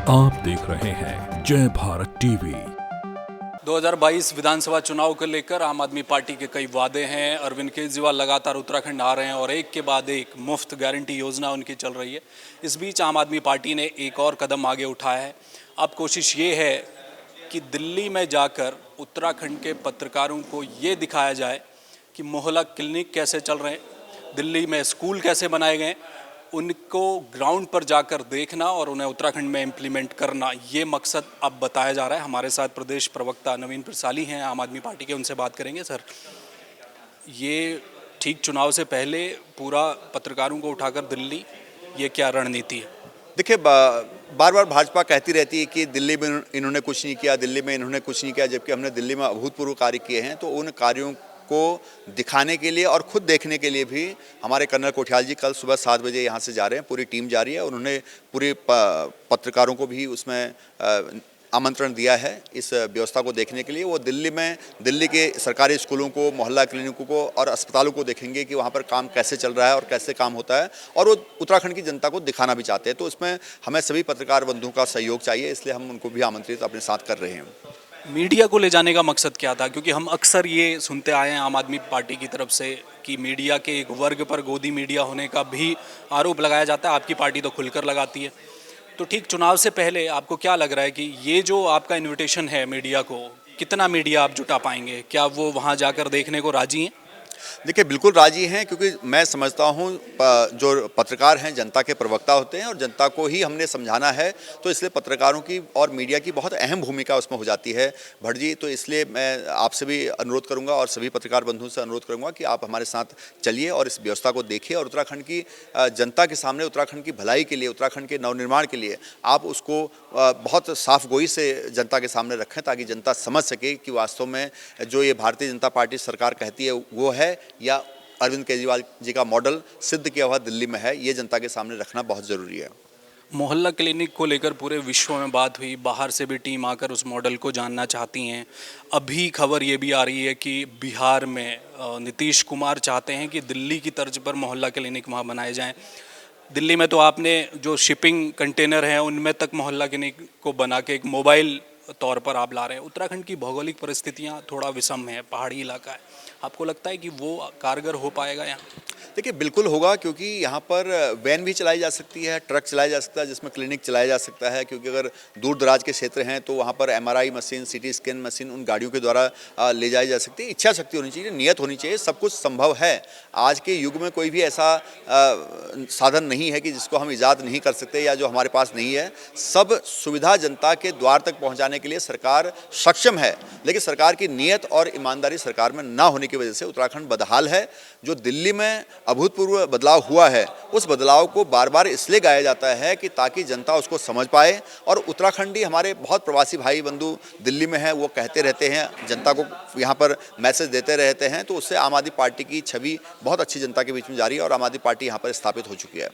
आप देख रहे हैं जय भारत टीवी। 2022 विधानसभा चुनाव को लेकर आम आदमी पार्टी के कई वादे हैं। अरविंद केजरीवाल लगातार उत्तराखंड आ रहे हैं और एक के बाद एक मुफ्त गारंटी योजना उनकी चल रही है। इस बीच आम आदमी पार्टी ने एक और कदम आगे उठाया है। अब कोशिश ये है कि दिल्ली में जाकर उत्तराखंड के पत्रकारों को ये दिखाया जाए कि मोहल्ला क्लिनिक कैसे चल रहे हैं, दिल्ली में स्कूल कैसे बनाए गए, उनको ग्राउंड पर जाकर देखना और उन्हें उत्तराखंड में इम्प्लीमेंट करना, ये मकसद अब बताया जा रहा है। हमारे साथ प्रदेश प्रवक्ता नवीन प्रसाली हैं आम आदमी पार्टी के, उनसे बात करेंगे। सर, ये ठीक चुनाव से पहले पूरा पत्रकारों को उठाकर दिल्ली, ये क्या रणनीति है? देखिए, बार बार भाजपा कहती रहती है कि दिल्ली में इन्होंने कुछ नहीं किया, दिल्ली में इन्होंने कुछ नहीं किया, जबकि हमने दिल्ली में अभूतपूर्व कार्य किए हैं। तो उन कार्यों को दिखाने के लिए और खुद देखने के लिए भी हमारे कर्नल कोठियाल जी कल सुबह 7 बजे यहाँ से जा रहे हैं। पूरी टीम जा रही है और उन्होंने पूरे पत्रकारों को भी उसमें आमंत्रण दिया है इस व्यवस्था को देखने के लिए। वो दिल्ली के सरकारी स्कूलों को, मोहल्ला क्लिनिकों को और अस्पतालों को देखेंगे कि वहाँ पर काम कैसे चल रहा है और कैसे काम होता है, और वो उत्तराखंड की जनता को दिखाना भी चाहते हैं। तो इसमें हमें सभी पत्रकार बंधुओं का सहयोग चाहिए, इसलिए हम उनको भी आमंत्रित अपने साथ कर रहे हैं। मीडिया को ले जाने का मकसद क्या था? क्योंकि हम अक्सर ये सुनते आए हैं आम आदमी पार्टी की तरफ से कि मीडिया के एक वर्ग पर गोदी मीडिया होने का भी आरोप लगाया जाता है। आपकी पार्टी तो खुलकर लगाती है। तो ठीक चुनाव से पहले आपको क्या लग रहा है कि ये जो आपका इन्विटेशन है मीडिया को, कितना मीडिया आप जुटा पाएंगे? क्या वो वहाँ जाकर देखने को राजी हैं? देखिए, बिल्कुल राजी हैं, क्योंकि मैं समझता हूँ जो पत्रकार हैं जनता के प्रवक्ता होते हैं और जनता को ही हमने समझाना है। तो इसलिए पत्रकारों की और मीडिया की बहुत अहम भूमिका उसमें हो जाती है भट्ट जी। तो इसलिए मैं आपसे भी अनुरोध करूँगा और सभी पत्रकार बंधुओं से अनुरोध करूँगा कि आप हमारे साथ चलिए और इस व्यवस्था को देखिए और उत्तराखंड की जनता के सामने, उत्तराखंड की भलाई के लिए, उत्तराखंड के नवनिर्माण के लिए आप उसको बहुत साफ गोई से जनता के सामने रखें, ताकि जनता समझ सके कि वास्तव में जो ये भारतीय जनता पार्टी सरकार कहती है वो है या अरविंद केजरीवाल जी का मॉडल सिद्ध किया हुआ दिल्ली में है। ये जनता के सामने रखना बहुत ज़रूरी है। मोहल्ला क्लिनिक को लेकर पूरे विश्व में बात हुई, बाहर से भी टीम आकर उस मॉडल को जानना चाहती हैं। अभी खबर ये भी आ रही है कि बिहार में नीतीश कुमार चाहते हैं कि दिल्ली की तर्ज पर मोहल्ला क्लिनिक वहाँ बनाए जाएं। दिल्ली में तो आपने जो शिपिंग कंटेनर हैं उनमें तक मोहल्ला क्लिनिक को बना के एक मोबाइल तौर पर आप ला रहे हैं। उत्तराखंड की भौगोलिक परिस्थितियाँ थोड़ा विषम है, पहाड़ी इलाका है। आपको लगता है कि वो कारगर हो पाएगा यहाँ? देखिए, बिल्कुल होगा, क्योंकि यहाँ पर वैन भी चलाई जा सकती है, ट्रक चलाया जा सकता है जिसमें क्लिनिक चलाया जा सकता है। क्योंकि अगर दूर दराज के क्षेत्र हैं तो वहाँ पर MRI machine, CT scan machine उन गाड़ियों के द्वारा ले जाई जा सकती है। इच्छा शक्ति होनी चाहिए, नियत होनी चाहिए, सब कुछ संभव है। आज के युग में कोई भी ऐसा साधन नहीं है कि जिसको हम ईजाद नहीं कर सकते या जो हमारे पास नहीं है। सब सुविधा जनता के द्वार तक पहुँचाने के लिए सरकार सक्षम है, लेकिन सरकार की नियत और ईमानदारी सरकार में ना होने की वजह से उत्तराखंड बदहाल है। जो दिल्ली में अभूतपूर्व बदलाव हुआ है, उस बदलाव को बार बार इसलिए गाया जाता है कि ताकि जनता उसको समझ पाए। और उत्तराखंडी हमारे बहुत प्रवासी भाई बंधु दिल्ली में हैं, वो कहते रहते हैं, जनता को यहाँ पर मैसेज देते रहते हैं। तो उससे आम आदमी पार्टी की छवि बहुत अच्छी जनता के बीच में जा रही है और आम आदमी पार्टी यहाँ पर स्थापित हो चुकी है।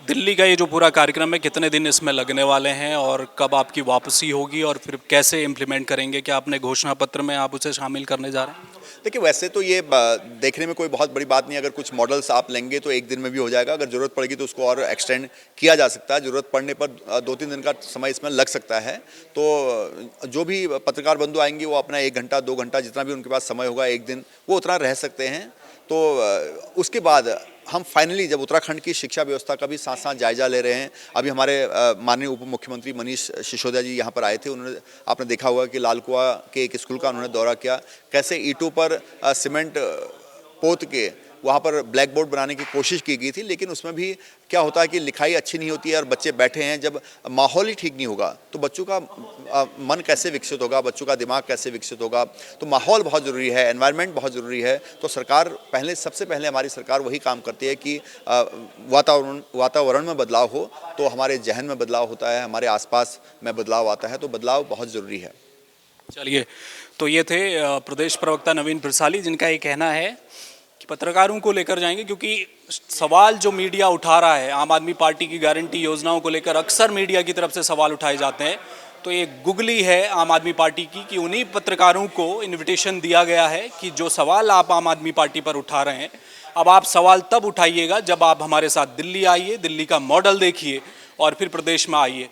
दिल्ली का ये जो पूरा कार्यक्रम है, कितने दिन इसमें लगने वाले हैं और कब आपकी वापसी होगी और फिर कैसे इम्प्लीमेंट करेंगे? क्या अपने घोषणा पत्र में आप उसे शामिल करने जा रहे हैं? देखिए, वैसे तो ये देखने में कोई बहुत बड़ी बात नहीं। अगर कुछ मॉडल्स आप लेंगे तो एक दिन में भी हो जाएगा। अगर ज़रूरत पड़ेगी तो उसको और एक्सटेंड किया जा सकता है। ज़रूरत पड़ने पर 2-3 दिन का समय इसमें लग सकता है। तो जो भी पत्रकार बंधु आएंगे वो अपना 1 घंटा 2 घंटा जितना भी उनके पास समय होगा, 1 दिन, वो उतना रह सकते हैं। तो उसके बाद हम फाइनली जब उत्तराखंड की शिक्षा व्यवस्था का भी साथ साथ जायजा ले रहे हैं। अभी हमारे माननीय उप मुख्यमंत्री मनीष सिसोदिया जी यहाँ पर आए थे। उन्होंने, आपने देखा होगा कि लाल कुआं के एक स्कूल का उन्होंने दौरा किया, कैसे ईंटों पर सीमेंट पोत के वहाँ पर ब्लैक बोर्ड बनाने की कोशिश की गई थी। लेकिन उसमें भी क्या होता है कि लिखाई अच्छी नहीं होती है और बच्चे बैठे हैं। जब माहौल ही ठीक नहीं होगा तो बच्चों का मन कैसे विकसित होगा, बच्चों का दिमाग कैसे विकसित होगा? तो माहौल बहुत ज़रूरी है, एनवायरनमेंट बहुत ज़रूरी है। तो सरकार सबसे पहले हमारी सरकार वही काम करती है कि वातावरण में बदलाव हो तो हमारे जहन में बदलाव होता है, हमारे आसपास में बदलाव आता है। तो बदलाव बहुत ज़रूरी है। चलिए, तो ये थे प्रदेश प्रवक्ता नवीन प्रसाली, जिनका ये कहना है कि पत्रकारों को लेकर जाएंगे। क्योंकि सवाल जो मीडिया उठा रहा है आम आदमी पार्टी की गारंटी योजनाओं को लेकर, अक्सर मीडिया की तरफ से सवाल उठाए जाते हैं। तो ये गुगली है आम आदमी पार्टी की कि उन्हीं पत्रकारों को इन्विटेशन दिया गया है कि जो सवाल आप आम आदमी पार्टी पर उठा रहे हैं, अब आप सवाल तब उठाइएगा जब आप हमारे साथ दिल्ली आइए, दिल्ली का मॉडल देखिए और फिर प्रदेश में आइए।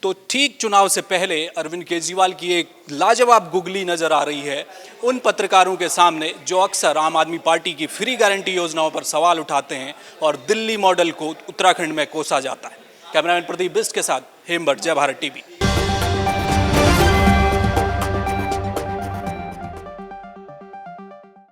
तो ठीक चुनाव से पहले अरविंद केजरीवाल की एक लाजवाब गुगली नजर आ रही है उन पत्रकारों के सामने जो अक्सर आम आदमी पार्टी की फ्री गारंटी योजनाओं पर सवाल उठाते हैं और दिल्ली मॉडल को उत्तराखंड में कोसा जाता है। कैमरामैन प्रदीप बिस्ट के साथ हेमबट, जय भारत टीवी।